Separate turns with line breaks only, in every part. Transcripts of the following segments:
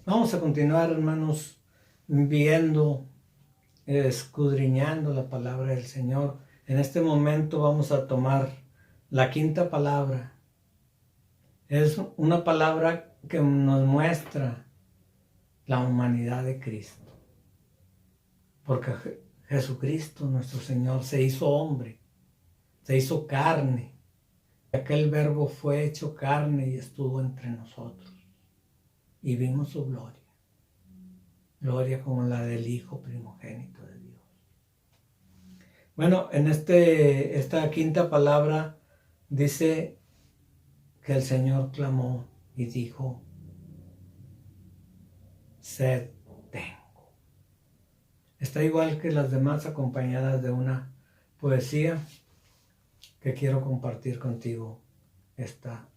Vamos a continuar, hermanos, viendo, escudriñando la palabra del Señor. En este momento vamos a tomar la quinta palabra. Es una palabra que nos muestra la humanidad de Cristo. Porque Jesucristo, nuestro Señor, se hizo hombre, se hizo carne. Aquel verbo fue hecho carne y estuvo entre nosotros. Y vimos su gloria. Gloria como la del Hijo primogénito de Dios. Bueno, en esta quinta palabra dice que el Señor clamó y dijo: sed tengo. Está igual que las demás, acompañadas de una poesía que quiero compartir contigo esta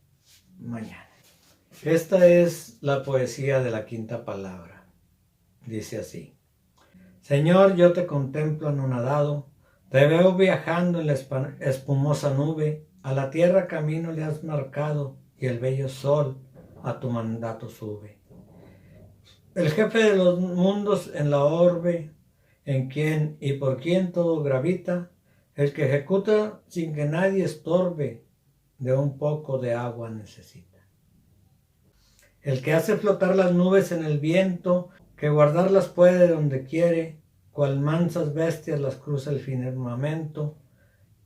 mañana. Esta es la poesía de la quinta palabra. Dice así: Señor, yo te contemplo anonadado, te veo viajando en la espumosa nube, a la tierra camino le has marcado y el bello sol a tu mandato sube. El jefe de los mundos en la orbe, en quien y por quien todo gravita, el que ejecuta sin que nadie estorbe, de un poco de agua necesita. El que hace flotar las nubes en el viento, que guardarlas puede donde quiere, cual mansas bestias las cruza el firmamento,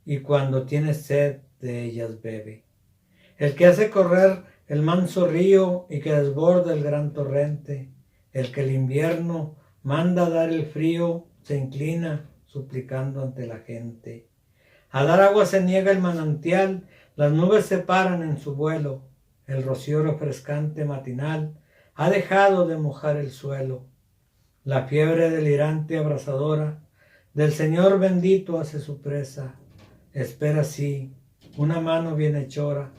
y cuando tiene sed de ellas bebe. El que hace correr el manso río y que desborda el gran torrente, el que el invierno manda dar el frío, se inclina suplicando ante la gente. A dar agua se niega el manantial, las nubes se paran en su vuelo, el rocío refrescante matinal ha dejado de mojar el suelo. La fiebre delirante abrasadora del Señor bendito hace su presa. Espera sí una mano bienhechora,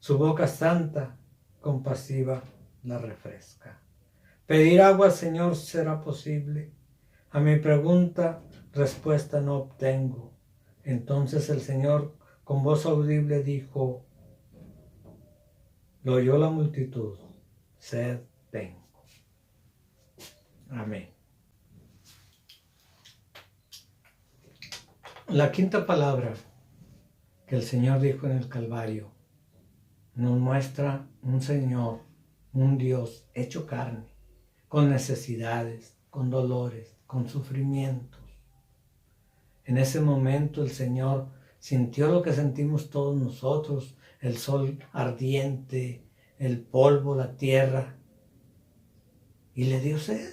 su boca santa, compasiva, la refresca. Pedir agua, Señor, será posible. A mi pregunta, respuesta no obtengo. Entonces el Señor con voz audible dijo: lo oyó la multitud, sed tengo. Amén. La quinta palabra que el Señor dijo en el Calvario nos muestra un Señor, un Dios hecho carne, con necesidades, con dolores, con sufrimientos. En ese momento el Señor sintió lo que sentimos todos nosotros: el sol ardiente, el polvo, la tierra, y le dio sed,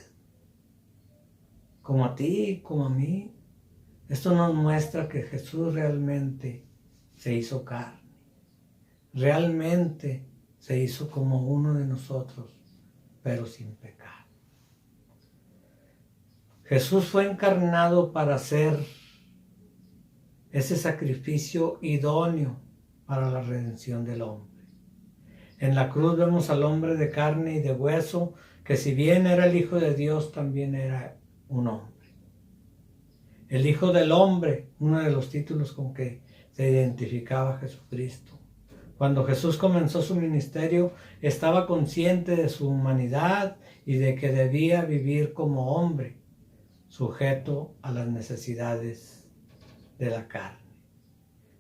como a ti, como a mí. Esto nos muestra que Jesús realmente se hizo carne, realmente se hizo como uno de nosotros, pero sin pecado. Jesús fue encarnado para hacer ese sacrificio idóneo para la redención del hombre. En la cruz vemos al hombre de carne y de hueso, que si bien era el Hijo de Dios, también era un hombre. El Hijo del Hombre, uno de los títulos con que se identificaba Jesucristo. Cuando Jesús comenzó su ministerio, estaba consciente de su humanidad y de que debía vivir como hombre, sujeto a las necesidades de la carne.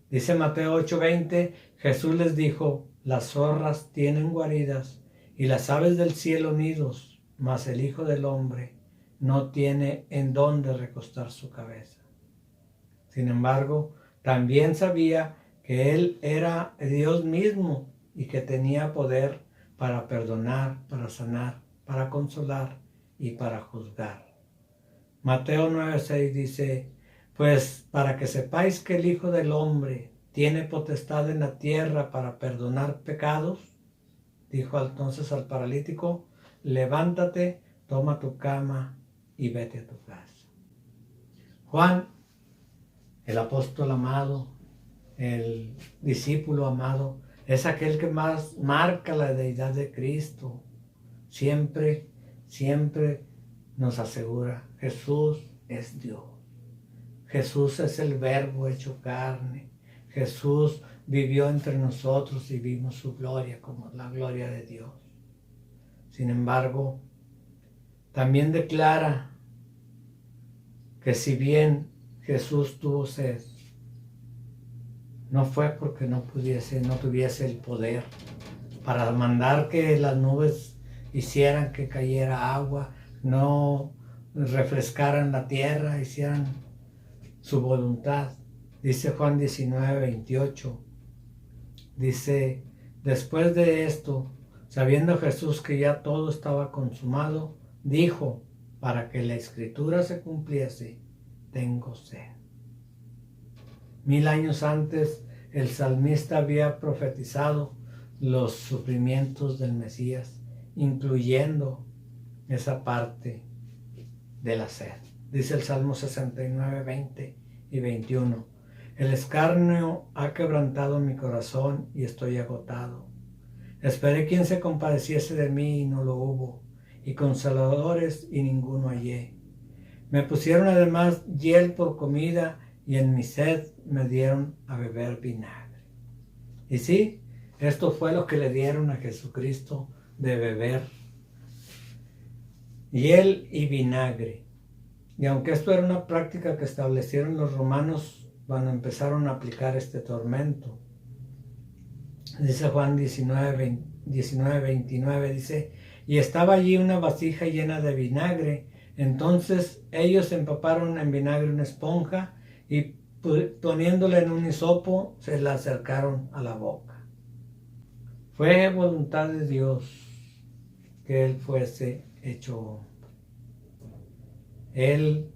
Dice Mateo 8:20, Jesús les dijo: las zorras tienen guaridas y las aves del cielo nidos, mas el Hijo del Hombre no tiene en dónde recostar su cabeza. Sin embargo, también sabía que Él era Dios mismo y que tenía poder para perdonar, para sanar, para consolar y para juzgar. Mateo 9:6 dice: pues para que sepáis que el Hijo del Hombre tiene potestad en la tierra para perdonar pecados, dijo entonces al paralítico: levántate, toma tu cama y vete a tu casa. Juan, el apóstol amado, el discípulo amado, es aquel que más marca la deidad de Cristo. Siempre nos asegura: Jesús es Dios. Jesús es el Verbo hecho carne. Jesús vivió entre nosotros y vimos su gloria como la gloria de Dios. Sin embargo, también declara que si bien Jesús tuvo sed, no fue porque no tuviese el poder para mandar que las nubes hicieran que cayera agua, no refrescaran la tierra, hicieran su voluntad. Dice Juan 19:28, dice, después de esto, sabiendo Jesús que ya todo estaba consumado, dijo, para que la escritura se cumpliese, tengo sed. 1000 años antes, el salmista había profetizado los sufrimientos del Mesías, incluyendo esa parte de la sed. Dice el Salmo 69, 20 y 21. El escarnio ha quebrantado mi corazón y estoy agotado. Esperé quien se compadeciese de mí y no lo hubo, y consoladores y ninguno hallé. Me pusieron además hiel por comida y en mi sed me dieron a beber vinagre. Y sí, esto fue lo que le dieron a Jesucristo de beber, hiel y vinagre. Y aunque esto era una práctica que establecieron los romanos cuando empezaron a aplicar este tormento, dice Juan 19:29, dice, y estaba allí una vasija llena de vinagre. Entonces ellos empaparon en vinagre una esponja y poniéndola en un hisopo se la acercaron a la boca. Fue voluntad de Dios que Él fuese hecho hombre. Él,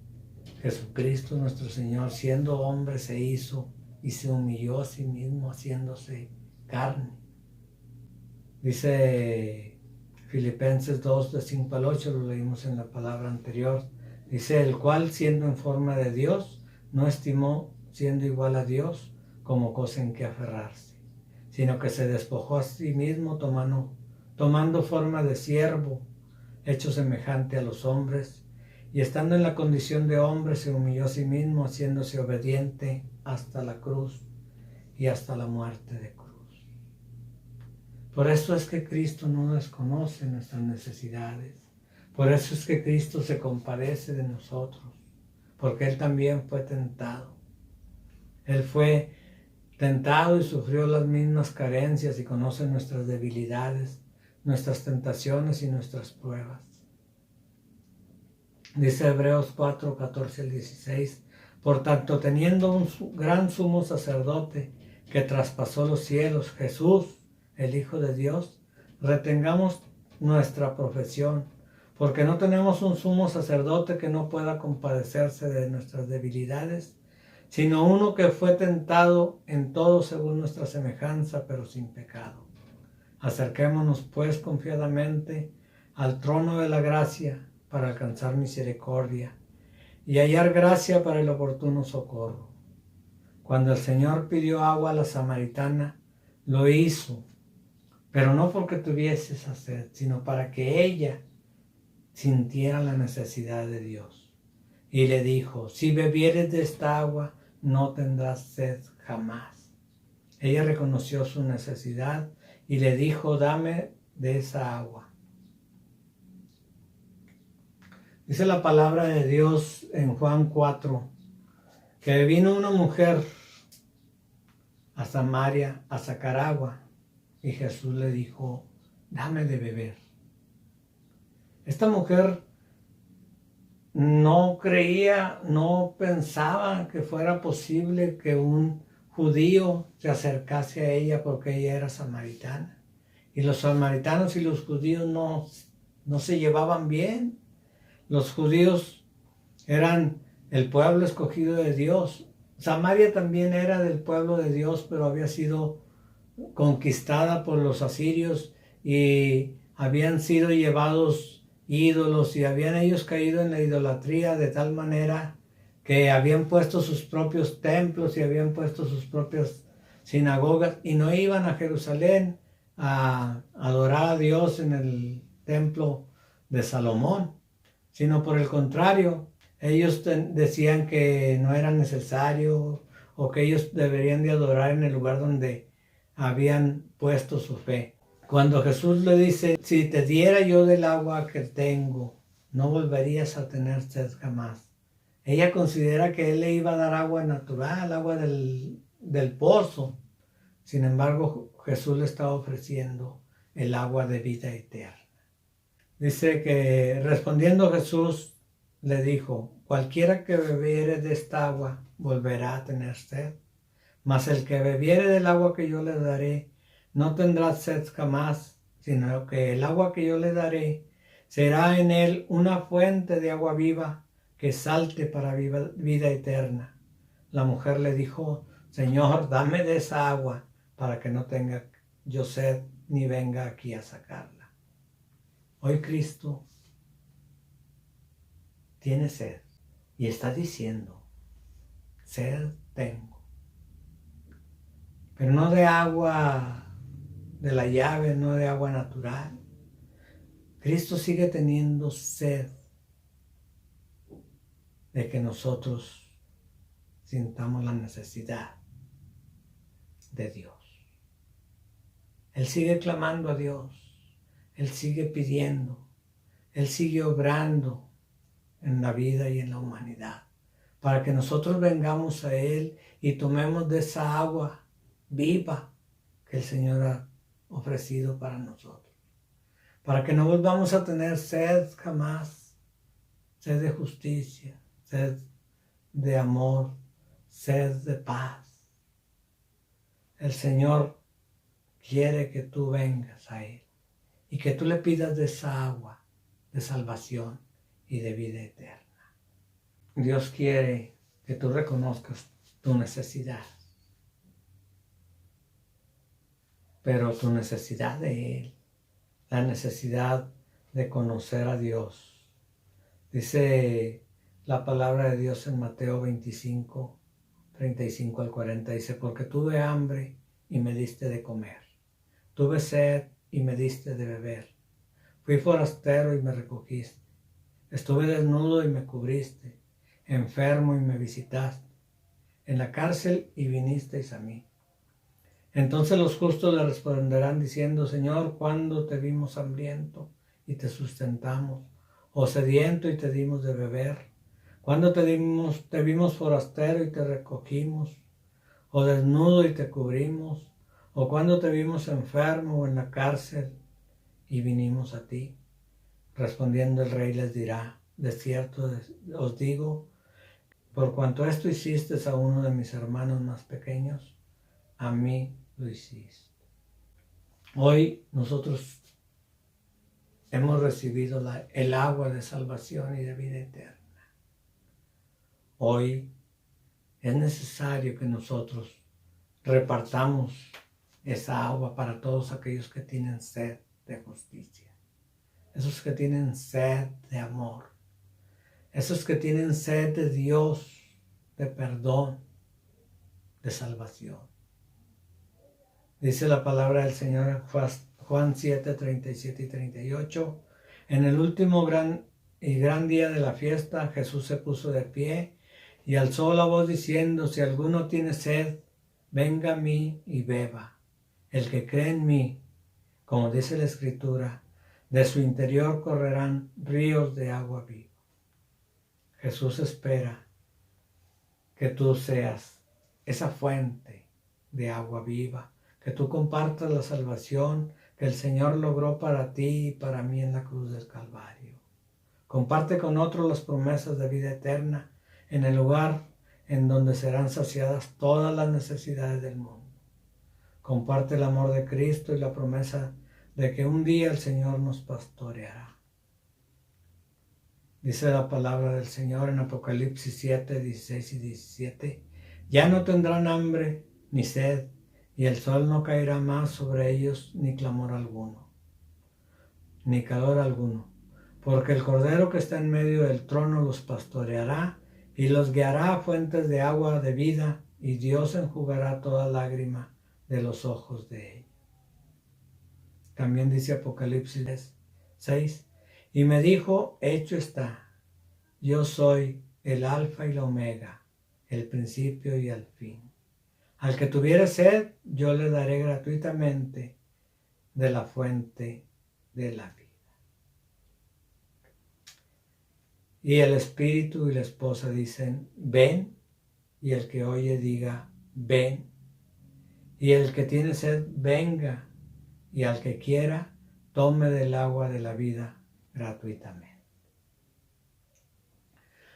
Jesucristo nuestro Señor, siendo hombre, se hizo y se humilló a sí mismo haciéndose carne. Dice Filipenses 2, de 5 al 8, lo leímos en la palabra anterior. Dice, el cual siendo en forma de Dios, no estimó siendo igual a Dios como cosa en que aferrarse, sino que se despojó a sí mismo tomando forma de siervo, hecho semejante a los hombres, y estando en la condición de hombre se humilló a sí mismo, haciéndose obediente hasta la cruz y hasta la muerte de cruz. Por eso es que Cristo no desconoce nuestras necesidades. Por eso es que Cristo se compadece de nosotros, porque Él también fue tentado. Él fue tentado y sufrió las mismas carencias y conoce nuestras debilidades, nuestras tentaciones y nuestras pruebas. Dice Hebreos 4, 14 al 16, por tanto, teniendo un gran sumo sacerdote que traspasó los cielos, Jesús, el Hijo de Dios, retengamos nuestra profesión, porque no tenemos un sumo sacerdote que no pueda compadecerse de nuestras debilidades, sino uno que fue tentado en todo según nuestra semejanza, pero sin pecado. Acerquémonos pues confiadamente al trono de la gracia para alcanzar misericordia y hallar gracia para el oportuno socorro. Cuando el Señor pidió agua a la samaritana, lo hizo, pero no porque tuviese esa sed, sino para que ella sintiera la necesidad de Dios. Y le dijo, si bebieres de esta agua, no tendrás sed jamás. Ella reconoció su necesidad y le dijo, dame de esa agua. Dice la palabra de Dios en Juan 4, que vino una mujer a Samaria a sacar agua y Jesús le dijo, dame de beber. Esta mujer no creía, no pensaba que fuera posible que un judío se acercase a ella porque ella era samaritana. Y los samaritanos y los judíos no se llevaban bien. Los judíos eran el pueblo escogido de Dios. Samaria también era del pueblo de Dios, pero había sido conquistada por los asirios y habían sido llevados ídolos y habían ellos caído en la idolatría de tal manera que habían puesto sus propios templos y habían puesto sus propias sinagogas y no iban a Jerusalén a adorar a Dios en el templo de Salomón, sino por el contrario, ellos decían que no era necesario o que ellos deberían de adorar en el lugar donde habían puesto su fe. Cuando Jesús le dice, si te diera yo del agua que tengo, no volverías a tener sed jamás. Ella considera que él le iba a dar agua natural, agua del pozo. Sin embargo, Jesús le estaba ofreciendo el agua de vida eterna. Dice que respondiendo Jesús le dijo, cualquiera que bebiere de esta agua volverá a tener sed, mas el que bebiere del agua que yo le daré no tendrá sed jamás, sino que el agua que yo le daré será en él una fuente de agua viva que salte para vida eterna. La mujer le dijo, Señor, dame de esa agua para que no tenga yo sed ni venga aquí a sacarla. Hoy Cristo tiene sed y está diciendo, sed tengo. Pero no de agua de la llave, no de agua natural. Cristo sigue teniendo sed de que nosotros sintamos la necesidad de Dios. Él sigue clamando a Dios, Él sigue pidiendo, Él sigue obrando en la vida y en la humanidad, para que nosotros vengamos a Él y tomemos de esa agua viva que el Señor ha ofrecido para nosotros, para que no volvamos a tener sed jamás, sed de justicia, sed de amor, sed de paz. El Señor quiere que tú vengas a Él y que tú le pidas de esa agua de salvación y de vida eterna. Dios quiere que tú reconozcas tu necesidad, pero tu necesidad de Él, la necesidad de conocer a Dios. Dice la palabra de Dios en Mateo 25, 35 al 40, dice, porque tuve hambre y me diste de comer, tuve sed y me diste de beber, fui forastero y me recogiste, estuve desnudo y me cubriste, enfermo y me visitaste, en la cárcel y vinisteis a mí. Entonces los justos le responderán diciendo, Señor, ¿cuándo te vimos hambriento y te sustentamos, o sediento y te dimos de beber? ¿Cuándo te vimos forastero y te recogimos, o desnudo y te cubrimos? ¿O cuándo te vimos enfermo o en la cárcel y vinimos a ti? Respondiendo el rey les dirá, de cierto os digo, por cuanto esto hiciste a uno de mis hermanos más pequeños, a mí lo hiciste. Hoy nosotros hemos recibido el agua de salvación y de vida eterna. Hoy es necesario que nosotros repartamos esa agua para todos aquellos que tienen sed de justicia, esos que tienen sed de amor, esos que tienen sed de Dios, de perdón, de salvación. Dice la palabra del Señor en Juan 7, 37 y 38. En el último gran día de la fiesta, Jesús se puso de pie y alzó la voz diciendo, si alguno tiene sed, venga a mí y beba. El que cree en mí, como dice la Escritura, de su interior correrán ríos de agua viva. Jesús espera que tú seas esa fuente de agua viva, que tú compartas la salvación que el Señor logró para ti y para mí en la cruz del Calvario. Comparte con otros las promesas de vida eterna en el lugar en donde serán saciadas todas las necesidades del mundo. Comparte el amor de Cristo y la promesa de que un día el Señor nos pastoreará. Dice la palabra del Señor en Apocalipsis 7, 16 y 17, ya no tendrán hambre ni sed, y el sol no caerá más sobre ellos, ni clamor alguno, ni calor alguno, porque el Cordero que está en medio del trono los pastoreará y los guiará a fuentes de agua de vida, y Dios enjugará toda lágrima de los ojos de ellos. También dice Apocalipsis 6, y me dijo, hecho está, yo soy el alfa y la omega, el principio y el fin. Al que tuviere sed, yo le daré gratuitamente de la fuente de la vida. Y el espíritu y la esposa dicen, ven, y el que oye diga, ven, y el que tiene sed, venga, y al que quiera, tome del agua de la vida gratuitamente.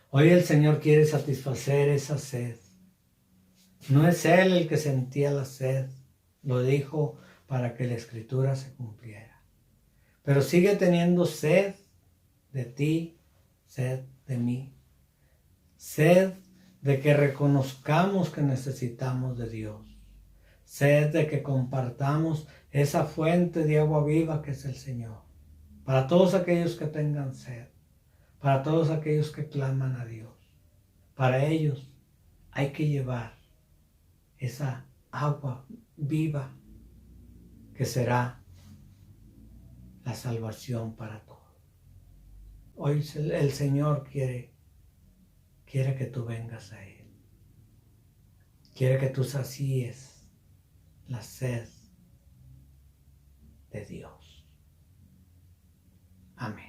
Hoy el Señor quiere satisfacer esa sed. No es Él el que sentía la sed, lo dijo para que la Escritura se cumpliera. Pero sigue teniendo sed de ti, sed de mí, sed de que reconozcamos que necesitamos de Dios, sed de que compartamos esa fuente de agua viva que es el Señor. Para todos aquellos que tengan sed, para todos aquellos que claman a Dios, para ellos hay que llevar esa agua viva que será la salvación para todos. Hoy el Señor quiere que tú vengas a Él. Quiere que tú sacíes la sed de Dios. Amén.